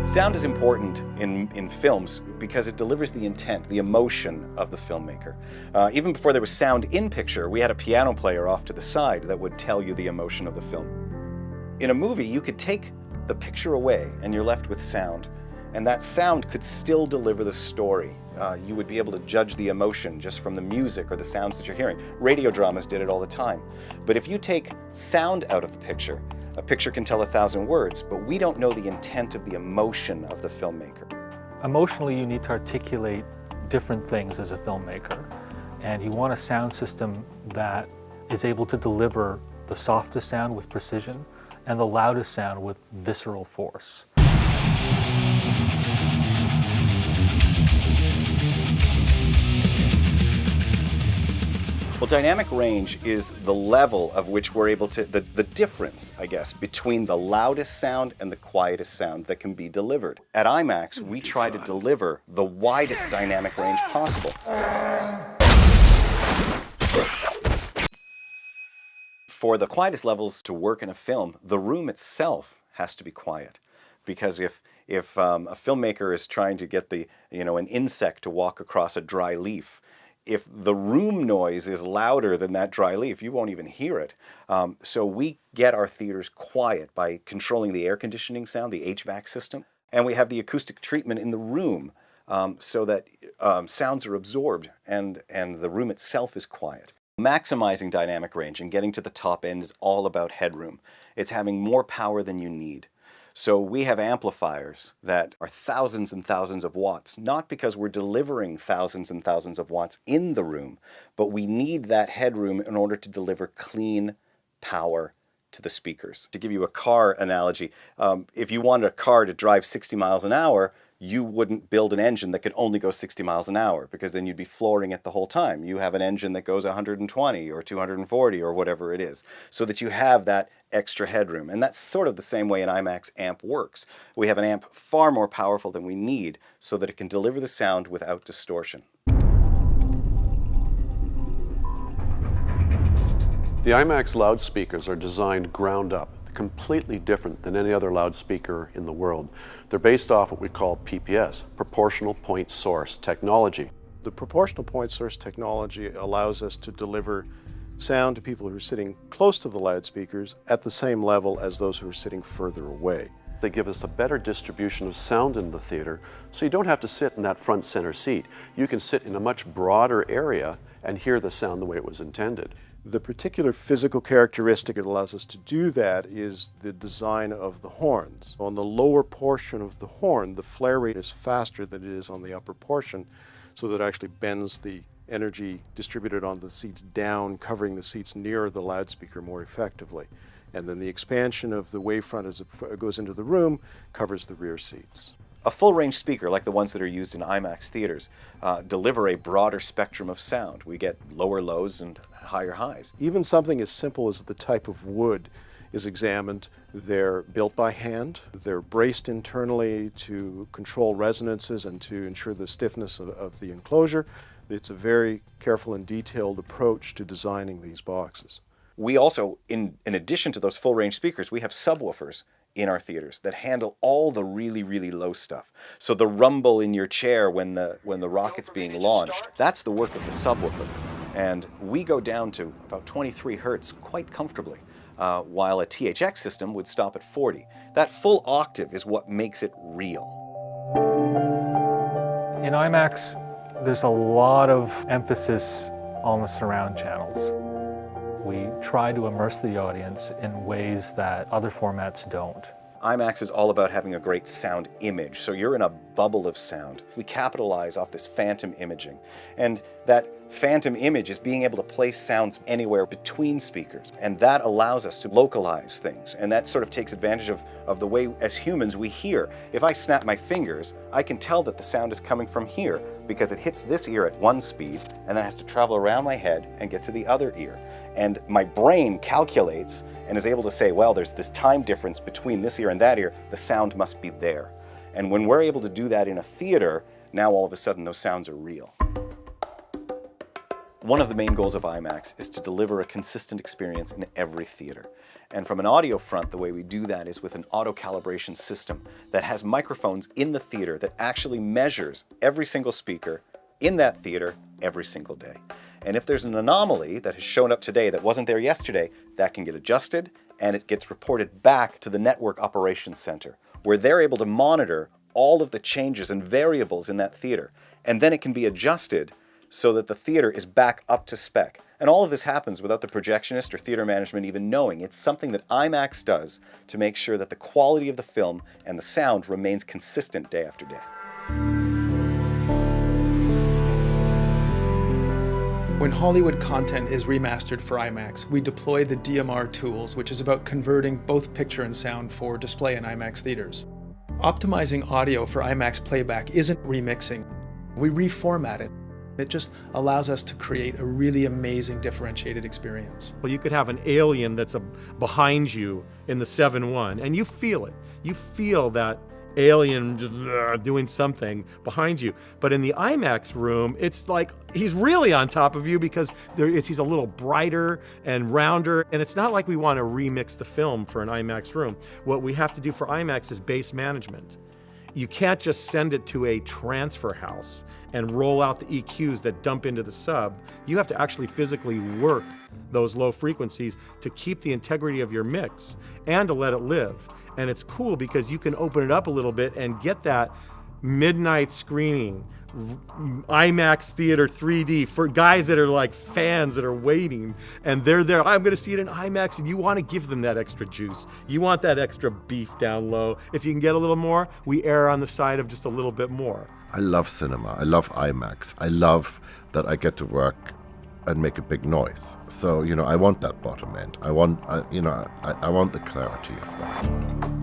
Sound is important in films because it delivers the intent, the emotion of the filmmaker. Even before there was sound in picture, we had a piano player off to the side that would tell you the emotion of the film. In a movie, you could take the picture away and you're left with sound, and that sound could still deliver the story. You would be able to judge the emotion just from the music or the sounds that you're hearing. Radio dramas did it all the time. But if you take sound out of the picture, a picture can tell 1,000 words, but we don't know the intent of the emotion of the filmmaker. Emotionally, you need to articulate different things as a filmmaker, and you want a sound system that is able to deliver the softest sound with precision and the loudest sound with visceral force. Well, dynamic range is the level of which we're able to, the difference, I guess, between the loudest sound and the quietest sound that can be delivered. At IMAX, we try to deliver the widest dynamic range possible. For the quietest levels to work in a film, the room itself has to be quiet. Because if a filmmaker is trying to get an insect to walk across a dry leaf, if the room noise is louder than that dry leaf, you won't even hear it. So we get our theaters quiet by controlling the air conditioning sound, the HVAC system, and we have the acoustic treatment in the room so that sounds are absorbed and the room itself is quiet. Maximizing dynamic range and getting to the top end is all about headroom. It's having more power than you need. So we have amplifiers that are thousands and thousands of watts, not because we're delivering thousands and thousands of watts in the room, but we need that headroom in order to deliver clean power to the speakers. To give you a car analogy, if you wanted a car to drive 60 miles an hour, you wouldn't build an engine that could only go 60 miles an hour, because then you'd be flooring it the whole time. You have an engine that goes 120 or 240 or whatever it is, so that you have that extra headroom. And that's sort of the same way an IMAX amp works. We have an amp far more powerful than we need so that it can deliver the sound without distortion. The IMAX loudspeakers are designed ground up, completely different than any other loudspeaker in the world. They're based off what we call PPS, Proportional Point Source technology. The proportional point source technology allows us to deliver sound to people who are sitting close to the loudspeakers at the same level as those who are sitting further away. They give us a better distribution of sound in the theater, so you don't have to sit in that front center seat. You can sit in a much broader area and hear the sound the way it was intended. The particular physical characteristic that allows us to do that is the design of the horns. On the lower portion of the horn, the flare rate is faster than it is on the upper portion, so that it actually bends the energy distributed on the seats down, covering the seats near the loudspeaker more effectively. And then the expansion of the wavefront as it goes into the room covers the rear seats. A full-range speaker, like the ones that are used in IMAX theaters, deliver a broader spectrum of sound. We get lower lows and higher highs. Even something as simple as the type of wood is examined. They're built by hand. They're braced internally to control resonances and to ensure the stiffness of the enclosure. It's a very careful and detailed approach to designing these boxes. We also, in addition to those full-range speakers, we have subwoofers in our theaters that handle all the really, really low stuff. So the rumble in your chair when the rocket's being launched, that's the work of the subwoofer. And we go down to about 23 hertz quite comfortably, while a THX system would stop at 40. That full octave is what makes it real. In IMAX, there's a lot of emphasis on the surround channels. We try to immerse the audience in ways that other formats don't. IMAX is all about having a great sound image, so you're in a bubble of sound. We capitalize off this phantom imaging, and that phantom image is being able to place sounds anywhere between speakers, and that allows us to localize things, and that sort of takes advantage of the way as humans we hear. If I snap my fingers, I can tell that the sound is coming from here because it hits this ear at one speed and then has to travel around my head and get to the other ear. And my brain calculates and is able to say, well, there's this time difference between this ear and that ear, the sound must be there. And when we're able to do that in a theater, now all of a sudden those sounds are real. One of the main goals of IMAX is to deliver a consistent experience in every theater. And from an audio front, the way we do that is with an auto calibration system that has microphones in the theater that actually measures every single speaker in that theater every single day. And if there's an anomaly that has shown up today that wasn't there yesterday, that can get adjusted and it gets reported back to the network operations center, where they're able to monitor all of the changes and variables in that theater. And then it can be adjusted so that the theater is back up to spec. And all of this happens without the projectionist or theater management even knowing. It's something that IMAX does to make sure that the quality of the film and the sound remains consistent day after day. When Hollywood content is remastered for IMAX, we deploy the DMR tools, which is about converting both picture and sound for display in IMAX theaters. Optimizing audio for IMAX playback isn't remixing. We reformat it. It just allows us to create a really amazing differentiated experience. Well, you could have an alien that's behind you in the 7.1, and you feel it. You feel that alien just doing something behind you. But in the IMAX room, it's like he's really on top of you because he's a little brighter and rounder. And it's not like we want to remix the film for an IMAX room. What we have to do for IMAX is base management. You can't just send it to a transfer house and roll out the EQs that dump into the sub. You have to actually physically work those low frequencies to keep the integrity of your mix and to let it live. And it's cool because you can open it up a little bit and get that midnight screening, IMAX theater 3D for guys that are like fans that are waiting and they're there. I'm going to see it in IMAX, and you want to give them that extra juice. You want that extra beef down low. If you can get a little more, we err on the side of just a little bit more. I love cinema. I love IMAX. I love that I get to work and make a big noise. So, I want that bottom end. I want the clarity of that.